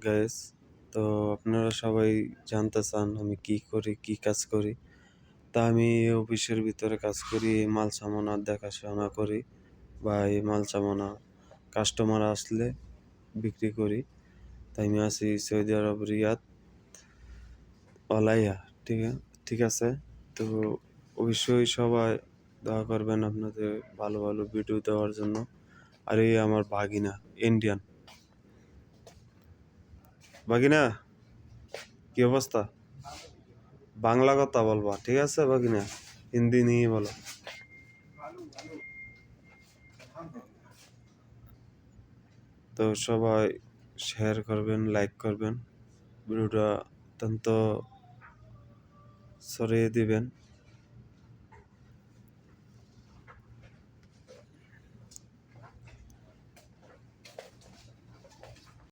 Guys. তো আপনারা সবাই জানতে চান আমি কি করি, কি কাজ করি। তা আমি এই অফিসের ভিতরে কাজ করি, এই মাল সামানার দেখাশোনা করি বা এই মাল সামানা কাস্টমার আসলে বিক্রি করি। তাই আমি আছি সৌদি আরব রিয়াদ অলাইয়া, ঠিক আছে। তো অবশ্যই সবাই দোয়া করবেন আপনাদের ভালো ভালো ভিডিও দেওয়ার জন্য। আর এই আমার ভাগিনা ইন্ডিয়ান ভাগিনা, কি অবস্থা? বাংলা কথা বলবা, ঠিক আছে ভাগিনা? হিন্দি নিয়ে বলো। তো সবাই শেয়ার করবেন, লাইক করবেন, ভিডিওটা অত্যন্ত ছড়িয়ে দিবেন।